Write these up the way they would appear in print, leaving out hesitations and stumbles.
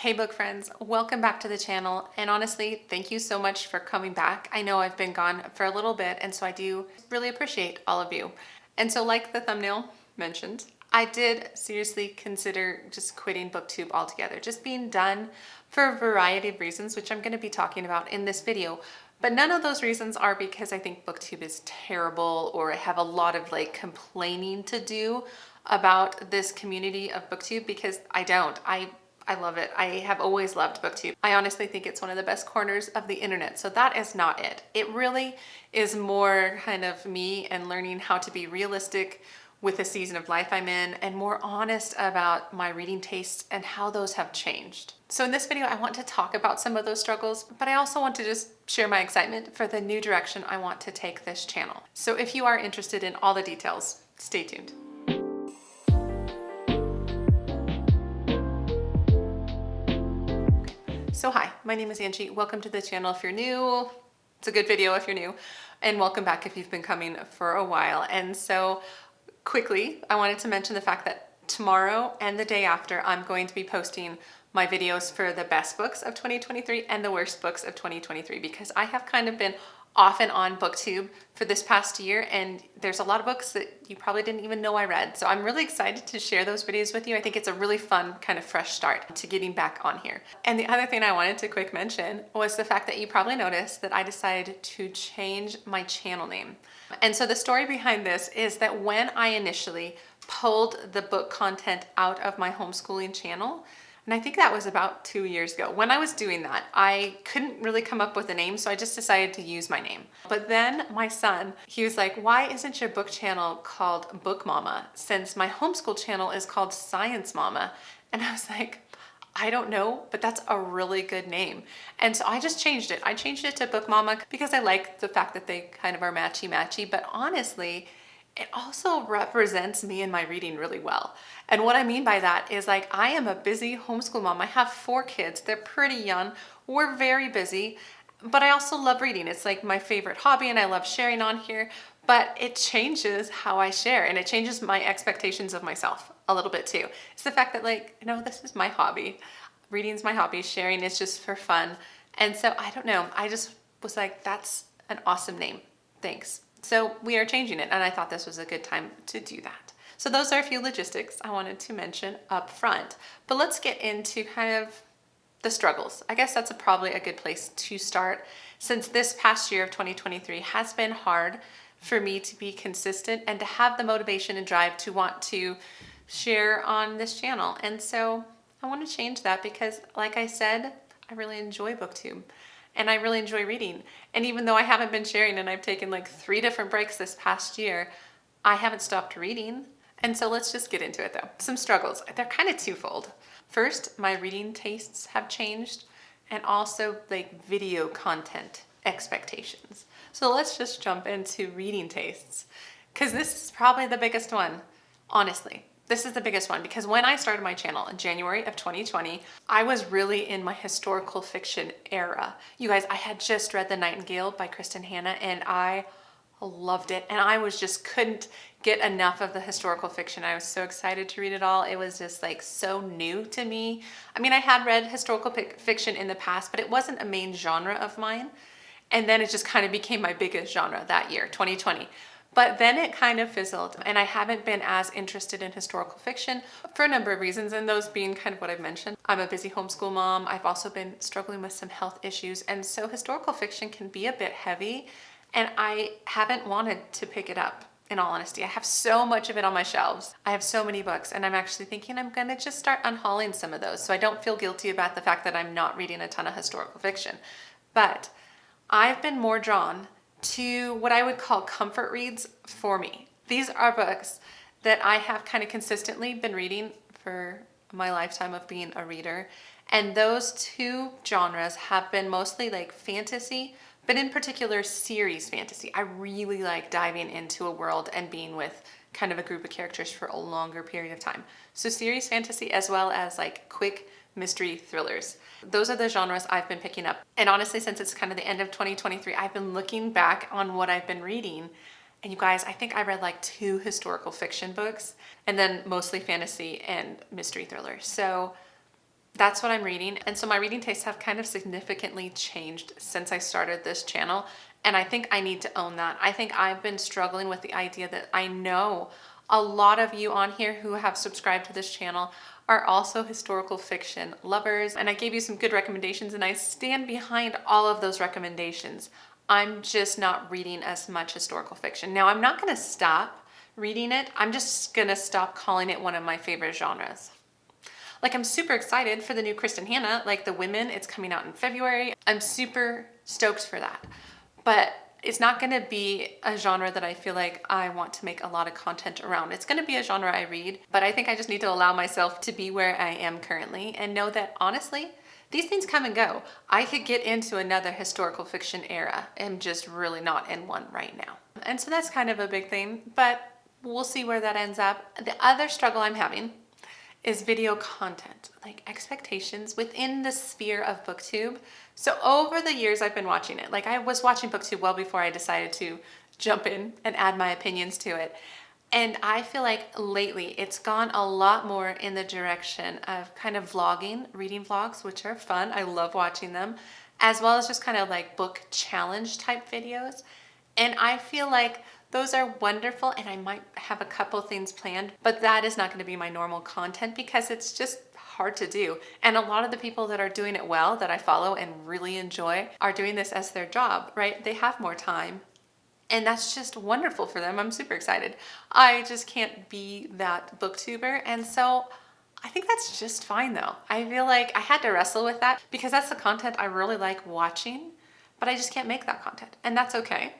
Hey book friends, welcome back to the channel, and honestly, thank you so much for coming back. I know I've been gone for a little bit, and so I do really appreciate all of you. And so like the thumbnail mentioned, I did seriously consider just quitting BookTube altogether, just being done for a variety of reasons, which I'm going to be talking about in this video. But none of those reasons are because I think BookTube is terrible or I have a lot of complaining to do about this community of BookTube, because I don't. I love it. I have always loved BookTube. I honestly think it's one of the best corners of the internet. So that is not it. It really is more kind of me and learning how to be realistic with the season of life I'm in and more honest about my reading tastes and how those have changed. So in this video, I want to talk about some of those struggles, but I also want to just share my excitement for the new direction I want to take this channel. So if you are interested in all the details, stay tuned. So hi, my name is Angie. Welcome to the channel if you're new. It's a good video if you're new, and welcome back if you've been coming for a while. And so quickly, I wanted to mention the fact that tomorrow and the day after, I'm going to be posting my videos for the best books of 2023 and the worst books of 2023, because I have kind of been off and on BookTube for this past year, and there's a lot of books that you probably didn't even know I read. So I'm really excited to share those videos with you. I think it's a really fun kind of fresh start to getting back on here. And the other thing I wanted to quick mention was the fact that you probably noticed that I decided to change my channel name. And so the story behind this is that when I initially pulled the book content out of my homeschooling channel, and I think that was about 2 years ago. When I was doing that, I couldn't really come up with a name, so I just decided to use my name. But then my son, he was like, why isn't your book channel called Book Mama, since my homeschool channel is called Science Mama? And I was like, I don't know, but that's a really good name. And so I just changed it. I changed it to Book Mama because I like the fact that they kind of are matchy-matchy, but honestly, it also represents me and my reading really well. And what I mean by that is, like, I am a busy homeschool mom. I have 4 kids. They're pretty young. We're very busy, but I also love reading. It's like my favorite hobby and I love sharing on here, but it changes how I share and it changes my expectations of myself a little bit too. It's the fact that, like, you know, this is my hobby. Reading's my hobby. Sharing is just for fun. And so I don't know. I just was like, that's an awesome name. Thanks. So we are changing it, and I thought this was a good time to do that. So those are a few logistics I wanted to mention up front. But let's get into kind of the struggles. I guess that's probably a good place to start, since this past year of 2023 has been hard for me to be consistent and to have the motivation and drive to want to share on this channel. And so I want to change that because, like I said, I really enjoy BookTube. And I really enjoy reading. And even though I haven't been sharing and I've taken like 3 different breaks this past year, I haven't stopped reading. And so let's just get into it though. Some struggles, they're kind of twofold. First, my reading tastes have changed, and also like video content expectations. So let's just jump into reading tastes, because this is probably the biggest one, honestly. This is the biggest one because when I started my channel in January of 2020, I was really in my historical fiction era. You guys, I had just read The Nightingale by Kristen Hanna and I loved it. And I was just couldn't get enough of the historical fiction. I was so excited to read it all. It was just like so new to me. I mean, I had read historical fiction in the past, but it wasn't a main genre of mine. And then it just kind of became my biggest genre that year, 2020. But then it kind of fizzled, and I haven't been as interested in historical fiction for a number of reasons, and those being kind of what I've mentioned. I'm a busy homeschool mom. I've also been struggling with some health issues, and so historical fiction can be a bit heavy, and I haven't wanted to pick it up, in all honesty. I have so much of it on my shelves. I have so many books, and I'm actually thinking I'm gonna just start unhauling some of those so I don't feel guilty about the fact that I'm not reading a ton of historical fiction. But I've been more drawn to what I would call comfort reads for me. These are books that I have kind of consistently been reading for my lifetime of being a reader. And those 2 genres have been mostly like fantasy, but in particular series fantasy. I really like diving into a world and being with kind of a group of characters for a longer period of time. So series fantasy as well as like quick mystery thrillers. Those are the genres I've been picking up. And honestly, since it's kind of the end of 2023, I've been looking back on what I've been reading. And you guys, I think I read like 2 historical fiction books and then mostly fantasy and mystery thrillers. So That's what I'm reading. And so my reading tastes have kind of significantly changed since I started this channel. And I think I need to own that. I think I've been struggling with the idea that I know a lot of you on here who have subscribed to this channel are also historical fiction lovers. And I gave you some good recommendations and I stand behind all of those recommendations. I'm just not reading as much historical fiction. Now, I'm not going to stop reading it. I'm just going to stop calling it one of my favorite genres. Like, I'm super excited for the new Kristen Hanna, like The Women. It's coming out in February. I'm super stoked for that. But it's not going to be a genre that I feel like I want to make a lot of content around. It's going to be a genre I read, but I think I just need to allow myself to be where I am currently and know that, honestly, these things come and go. I could get into another historical fiction era. I'm just really not in one right now. And so that's kind of a big thing, but we'll see where that ends up. The other struggle I'm having is video content, like expectations within the sphere of BookTube. So over the years I've been watching it, like I was watching BookTube well before I decided to jump in and add my opinions to it. And I feel like lately it's gone a lot more in the direction of kind of vlogging, reading vlogs, which are fun. I love watching them, as well as just kind of like book challenge type videos. And I feel like those are wonderful and I might have a couple things planned, but that is not going to be my normal content because it's just hard to do. And a lot of the people that are doing it well, that I follow and really enjoy, are doing this as their job, right? They have more time. And that's just wonderful for them. I'm super excited. I just can't be that booktuber. And so I think that's just fine though. I feel like I had to wrestle with that because that's the content I really like watching, but I just can't make that content. And that's okay.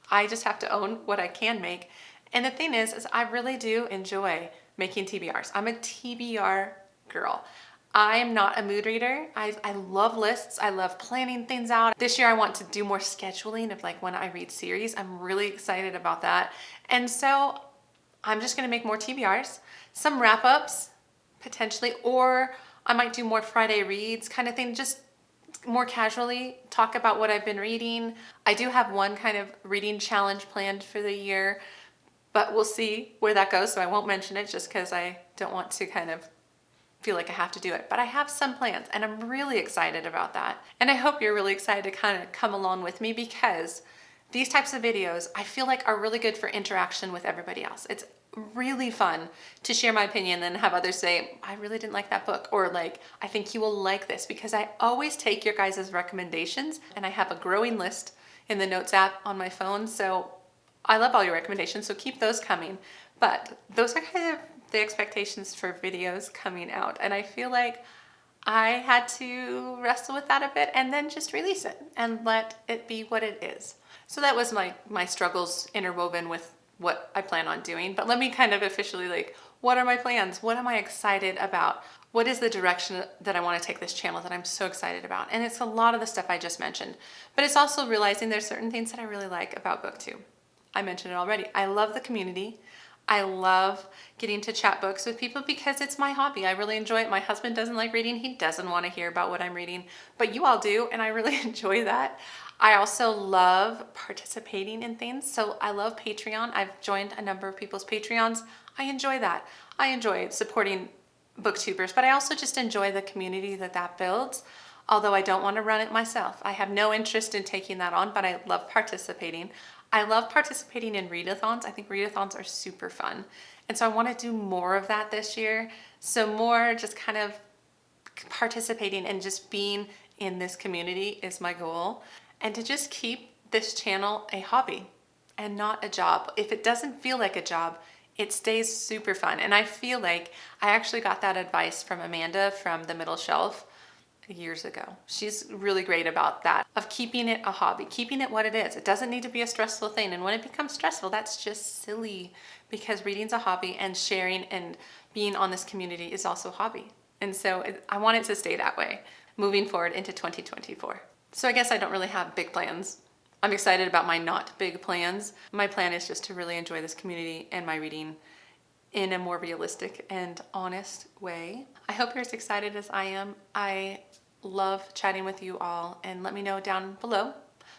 I just have to own what I can make. And the thing is I really do enjoy making TBRs. I'm a TBR girl. I am not a mood reader. I love lists. I love planning things out. This year I want to do more scheduling of like when I read series. I'm really excited about that. And so I'm just gonna make more TBRs, some wrap-ups potentially, or I might do more Friday reads kind of thing, just more casually talk about what I've been reading. I do have one kind of reading challenge planned for the year, but we'll see where that goes. So I won't mention it just because I don't want to kind of feel like I have to do it. But I have some plans and I'm really excited about that. And I hope you're really excited to kind of come along with me because these types of videos I feel like are really good for interaction with everybody else. It's really fun to share my opinion and have others say, I really didn't like that book, or like, I think you will like this, because I always take your guys' recommendations and I have a growing list in the notes app on my phone. So I love all your recommendations, so keep those coming. But those are kind of the expectations for videos coming out. And I feel like I had to wrestle with that a bit and then just release it and let it be what it is. So that was my struggles interwoven with what I plan on doing. But let me kind of officially, like, what are my plans? What am I excited about? What is the direction that I want to take this channel that I'm so excited about? And it's a lot of the stuff I just mentioned, but it's also realizing there's certain things that I really like about BookTube. I mentioned it already. I love the community. I love getting to chat books with people because it's my hobby. I really enjoy it. My husband doesn't like reading. He doesn't want to hear about what I'm reading, but you all do, and I really enjoy that. I also love participating in things. So I love Patreon. I've joined a number of people's Patreons. I enjoy that. I enjoy supporting booktubers, but I also just enjoy the community that builds. Although I don't want to run it myself. I have no interest in taking that on, but I love participating. I love participating in readathons. I think readathons are super fun. And so I want to do more of that this year. So more just kind of participating and just being in this community is my goal. And to just keep this channel a hobby and not a job. If it doesn't feel like a job, it stays super fun. And I feel like I actually got that advice from Amanda from The Middle Shelf years ago. She's really great about that, of keeping it a hobby, keeping it what it is. It doesn't need to be a stressful thing. And when it becomes stressful, that's just silly, because reading's a hobby and sharing and being on this community is also a hobby. And so I want it to stay that way moving forward into 2024. So I guess I don't really have big plans. I'm excited about my not big plans. My plan is just to really enjoy this community and my reading in a more realistic and honest way. I hope you're as excited as I am. I love chatting with you all, and let me know down below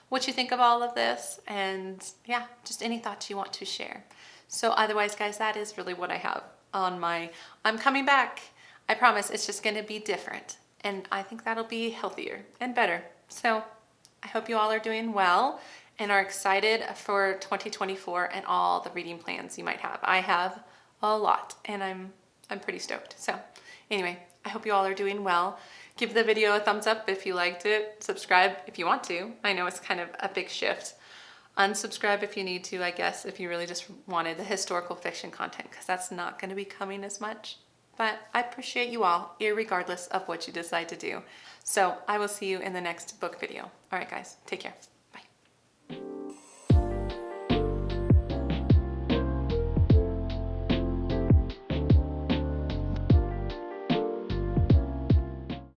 what you think of all of this, and yeah, just any thoughts you want to share. So otherwise, guys, that is really what I have on my, I'm coming back. I promise it's just gonna be different. and I think that'll be healthier and better. So I hope you all are doing well and are excited for 2024 and all the reading plans you might have. I have a lot, and I'm pretty stoked. So anyway, I hope you all are doing well. Give the video a thumbs up if you liked it. Subscribe if you want to. I know it's kind of a big shift. Unsubscribe if you need to, I guess, if you really just wanted the historical fiction content, because that's not going to be coming as much. But I appreciate you all, irregardless of what you decide to do. So I will see you in the next book video. All right, guys, take care.